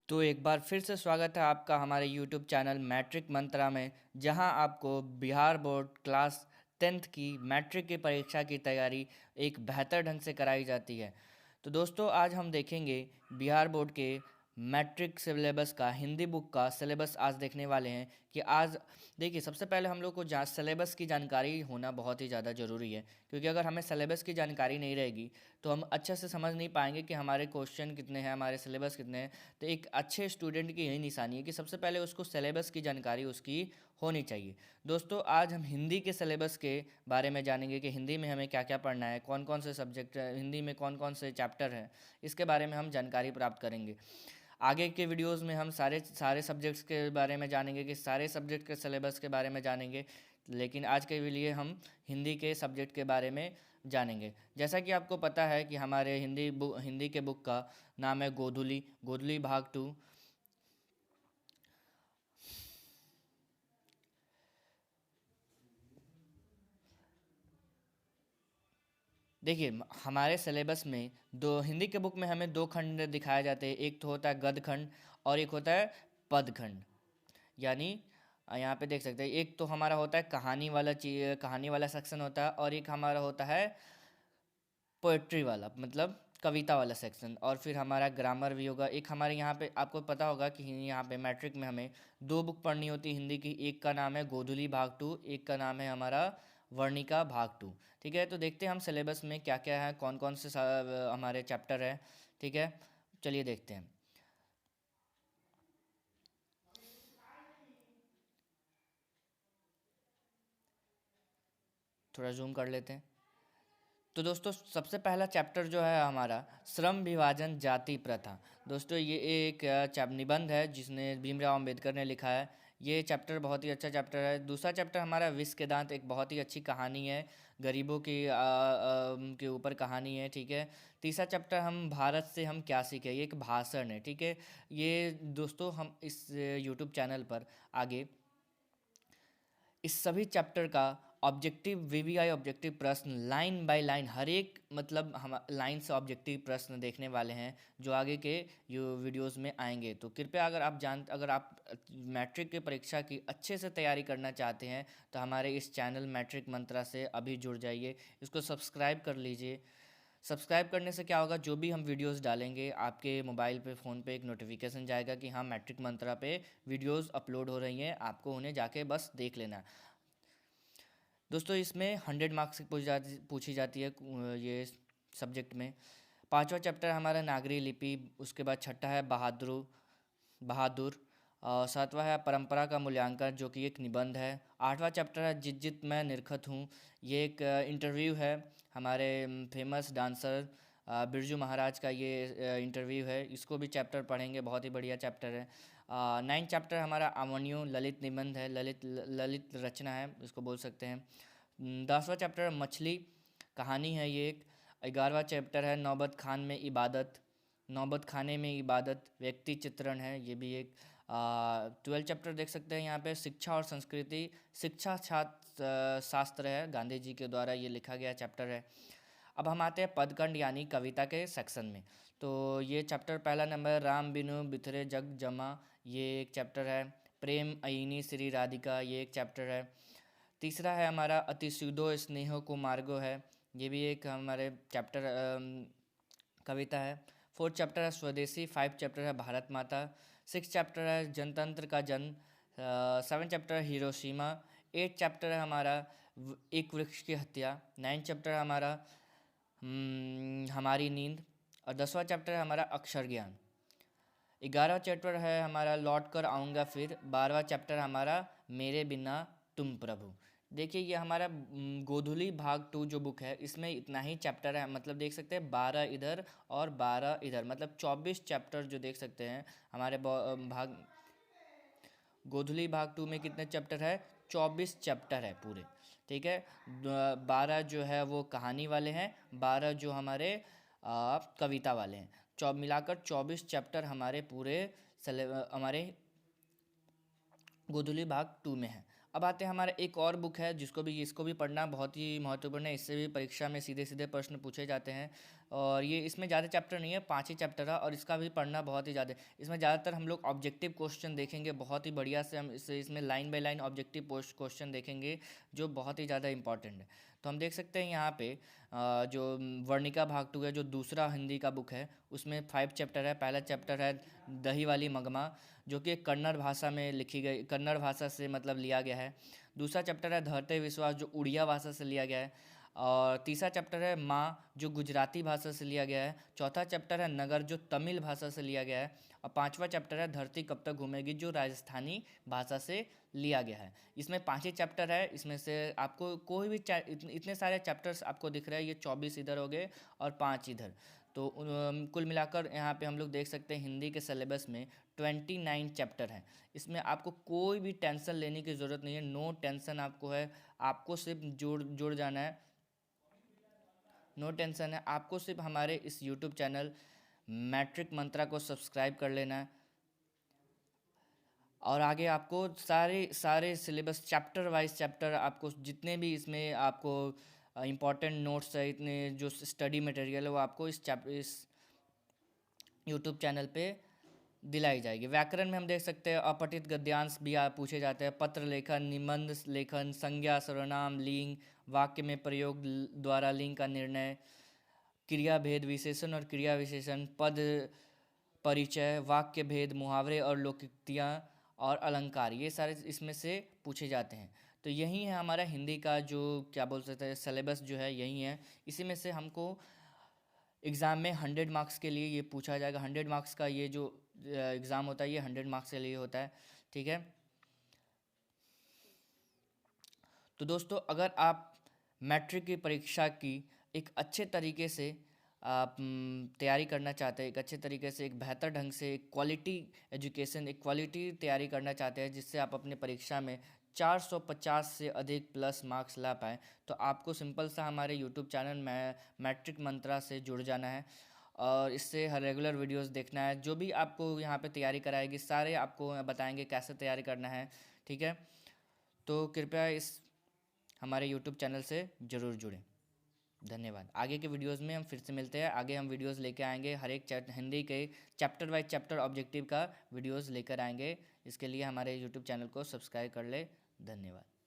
तो एक बार फिर से स्वागत है आपका हमारे YouTube चैनल मैट्रिक मंत्रा में, जहां आपको बिहार बोर्ड क्लास 10th की मैट्रिक की परीक्षा की तैयारी एक बेहतर ढंग से कराई जाती है। तो दोस्तों, आज हम देखेंगे बिहार बोर्ड के मैट्रिक सिलेबस का, हिंदी बुक का सिलेबस आज देखने वाले हैं। कि आज देखिए, सबसे पहले हम लोग को सिलेबस की जानकारी होना बहुत ही ज़्यादा ज़रूरी है, क्योंकि अगर हमें सिलेबस की जानकारी नहीं रहेगी तो हम अच्छे से समझ नहीं पाएंगे कि हमारे क्वेश्चन कितने हैं, हमारे सिलेबस कितने हैं। तो एक अच्छे स्टूडेंट की यही निशानी है कि सबसे पहले उसको सिलेबस की जानकारी उसकी होनी चाहिए। दोस्तों, आज हम हिंदी के सिलेबस के बारे में जानेंगे कि हिंदी में हमें क्या क्या पढ़ना है, कौन कौन से सब्जेक्ट हिंदी में कौन कौन से चैप्टर हैं, इसके बारे में हम जानकारी प्राप्त करेंगे। आगे के वीडियोस में हम सारे सारे सब्जेक्ट्स के बारे में जानेंगे, कि सारे सब्जेक्ट के सिलेबस के बारे में जानेंगे। लेकिन आज के लिए हम हिंदी के सब्जेक्ट के बारे में जानेंगे। जैसा कि आपको पता है कि हमारे हिंदी के बुक का नाम है गोधुली गोधुली भाग 2। देखिए, हमारे सिलेबस में दो हिंदी के बुक में हमें दो खंड दिखाए जाते हैं। एक तो होता है गद्य खंड और एक होता है पद खंड। यानी यहाँ पे देख सकते हैं, एक तो हमारा होता है कहानी वाला सेक्शन होता है, और एक हमारा होता है पोएट्री वाला, मतलब कविता वाला सेक्शन। और फिर हमारा ग्रामर भी होगा। एक हमारे यहाँ पे आपको पता होगा कि यहाँ पे मैट्रिक में हमें दो बुक पढ़नी होती है हिंदी की। एक का नाम है गोधुली भाग 2, एक का नाम है हमारा वर्णिका भाग 2। ठीक है, तो देखते हैं हम सिलेबस में क्या क्या है, कौन कौन से हमारे चैप्टर है। ठीक है, चलिए देखते हैं। थोड़ा जूम कर लेते हैं। तो दोस्तों, सबसे पहला चैप्टर जो है हमारा श्रम विभाजन जाति प्रथा। दोस्तों, ये एक निबंध है जिसने भीमराव अंबेडकर ने लिखा है। ये चैप्टर बहुत ही अच्छा चैप्टर है। दूसरा चैप्टर हमारा विष के दांत, एक बहुत ही अच्छी कहानी है, गरीबों की के ऊपर कहानी है। ठीक है। तीसरा चैप्टर हम भारत से हम क्या सीखे, ये एक भाषण है। ठीक है। ये दोस्तों, हम इस यूट्यूब चैनल पर आगे इस सभी चैप्टर का ऑब्जेक्टिव वीवीआई ऑब्जेक्टिव प्रश्न लाइन बाय लाइन, हर एक मतलब हम लाइन से ऑब्जेक्टिव प्रश्न देखने वाले हैं, जो आगे के वीडियोस में आएंगे। तो कृपया, अगर आप मैट्रिक की परीक्षा की अच्छे से तैयारी करना चाहते हैं तो हमारे इस चैनल मैट्रिक मंत्रा से अभी जुड़ जाइए, इसको सब्सक्राइब कर लीजिए। सब्सक्राइब करने से क्या होगा, जो भी हम वीडियोस डालेंगे आपके मोबाइल पे, फ़ोन पे एक नोटिफिकेशन जाएगा कि हाँ, मैट्रिक मंत्रा पे वीडियोस अपलोड हो रही हैं, आपको उन्हें जाके बस देख लेना है। दोस्तों, इसमें 100 मार्क्स की पूछी जाती है ये सब्जेक्ट में। पांचवा चैप्टर हमारा नागरी लिपि। उसके बाद छठा है बहादुर। सातवां है परंपरा का मूल्यांकन, जो कि एक निबंध है। आठवां चैप्टर है जित जित मैं निरखत हूँ। ये एक इंटरव्यू है हमारे फेमस डांसर बिरजू महाराज का। ये इंटरव्यू है, इसको भी चैप्टर पढ़ेंगे, बहुत ही बढ़िया चैप्टर है। 9 चैप्टर हमारा अवन्यू ललित निबंध है, ललित रचना है, इसको बोल सकते हैं। 10वां चैप्टर मछली कहानी है ये एक। 11वां चैप्टर है नौबत खान में इबादत, नौबत खाने में इबादत व्यक्ति चित्रण है, ये भी एक। 12 चैप्टर देख सकते हैं यहाँ पे शिक्षा और संस्कृति, शिक्षा छात्र शास्त्र है, गांधी जी के द्वारा ये लिखा गया चैप्टर है। अब हम आते हैं पदखंड यानी कविता के सेक्शन में। तो ये चैप्टर पहला नंबर राम बिनु बिथरे जग जमा, ये एक चैप्टर है। प्रेम अयिनी श्री राधिका, ये एक चैप्टर है। तीसरा है हमारा अतिशुद्धो स्नेहो को मार्गो है, ये भी एक हमारे चैप्टर कविता है। 4th चैप्टर है स्वदेशी। 5 चैप्टर है भारत माता। 6 चैप्टर है जनतंत्र का जन्म। 7 चैप्टर है हिरोशिमा। 8 चैप्टर है हमारा एक वृक्ष की हत्या। 9 चैप्टर है हमारा हमारी नींद। और 10वां चैप्टर है हमारा अक्षर ज्ञान। 11वां चैप्टर है हमारा लौट कर आऊँगा फिर। 12वां चैप्टर हमारा मेरे बिना तुम प्रभु। देखिए, ये हमारा गोधुली भाग 2 जो बुक है, इसमें इतना ही चैप्टर है। मतलब देख सकते हैं 12 इधर और 12 इधर, मतलब 24 चैप्टर जो देख सकते हैं हमारे भाग गोधुली भाग 2 में कितने चैप्टर है, 24 चैप्टर है पूरे। ठीक है। 12 जो है वो कहानी वाले हैं, 12 जो हमारे कविता वाले हैं। मिलाकर 24 चैप्टर हमारे पूरे हमारे गोधुली भाग 2 में है। अब आते हैं हमारा एक और बुक है, इसको भी पढ़ना बहुत ही महत्वपूर्ण है। इससे भी परीक्षा में सीधे सीधे प्रश्न पूछे जाते हैं। और ये इसमें ज़्यादा चैप्टर नहीं है, 5 ही चैप्टर है और इसका भी पढ़ना बहुत ही ज़्यादा। इसमें ज़्यादातर हम लोग ऑब्जेक्टिव क्वेश्चन देखेंगे, बहुत ही बढ़िया से हम इसमें line by line objective question देखेंगे जो बहुत ही ज़्यादा इंपॉर्टेंट है। तो हम देख सकते हैं यहाँ पे जो वर्णिका भाग 2 है, जो दूसरा हिंदी का बुक है, उसमें 5 चैप्टर है। पहला चैप्टर है दही वाली मगमा, जो कि कन्नड़ भाषा में लिखी गई, कन्नड़ भाषा से मतलब लिया गया है। दूसरा चैप्टर है धरते विश्वास, जो उड़िया भाषा से लिया गया है। और तीसरा चैप्टर है माँ, जो गुजराती भाषा से लिया गया है। चौथा चैप्टर है नगर, जो तमिल भाषा से लिया गया है। और पांचवा चैप्टर है धरती कब तक घूमेगी, जो राजस्थानी भाषा से लिया गया है। इसमें 5 ही चैप्टर है। इसमें से आपको कोई भी इतने सारे चैप्टर्स आपको दिख रहे हैं, ये 24 इधर हो गए और 5 इधर। तो कुल मिलाकर यहाँ पे हम लोग देख सकते हैं हिंदी के सिलेबस में 29 चैप्टर हैं। इसमें आपको कोई भी टेंशन लेने की ज़रूरत नहीं है, नो टेंशन आपको है। आपको सिर्फ जुड़ जाना है, नो टेंशन है। आपको सिर्फ हमारे इस यूट्यूब चैनल मैट्रिक मंत्रा को सब्सक्राइब कर लेना है और आगे आपको सारे सिलेबस चैप्टर वाइज चैप्टर, आपको जितने भी इसमें आपको इम्पॉर्टेंट नोट्स है, इतने जो स्टडी मटेरियल है, वो आपको इस यूट्यूब चैनल पे दिलाई जाएगी। व्याकरण में हम देख सकते हैं अपठित गद्यांश भी पूछे जाते हैं, पत्र लेखन, निबंध लेखन, संज्ञा, सर्वनाम, लिंग, वाक्य में प्रयोग द्वारा लिंग का निर्णय, क्रिया भेद, विशेषण और क्रिया विशेषण, पद परिचय, वाक्य भेद, मुहावरे और लोकोक्तियाँ और अलंकार, ये सारे इसमें से पूछे जाते हैं। तो यही है हमारा हिंदी का जो क्या बोल सकते हैं सिलेबस जो है, यही है। इसी में से हमको एग्ज़ाम में 100 मार्क्स के लिए ये पूछा जाएगा। 100 मार्क्स का ये जो एग्ज़ाम होता है, ये 100 मार्क्स के लिए होता है, ठीक है। तो दोस्तों, अगर आप मैट्रिक की परीक्षा की एक अच्छे तरीके से आप तैयारी करना चाहते हैं, एक अच्छे तरीके से, एक बेहतर ढंग से, एक क्वालिटी एजुकेशन, एक क्वालिटी तैयारी करना चाहते हैं, जिससे आप अपने परीक्षा में 450 से अधिक प्लस मार्क्स ला पाएँ, तो आपको सिंपल सा हमारे यूट्यूब चैनल में मैट्रिक मंत्रा से जुड़ जाना है और इससे हर रेगुलर वीडियोस देखना है। जो भी आपको यहाँ पे तैयारी कराएगी, सारे आपको बताएंगे कैसे तैयारी करना है, ठीक है। तो कृपया इस हमारे यूट्यूब चैनल से ज़रूर जुड़ें। धन्यवाद। आगे के वीडियोस में हम फिर से मिलते हैं। आगे हम वीडियोस लेके आएंगे, हर एक हिंदी के चैप्टर वाइज चैप्टर ऑब्जेक्टिव का वीडियोस लेकर आएंगे। इसके लिए हमारे यूट्यूब चैनल को सब्सक्राइब कर ले। धन्यवाद।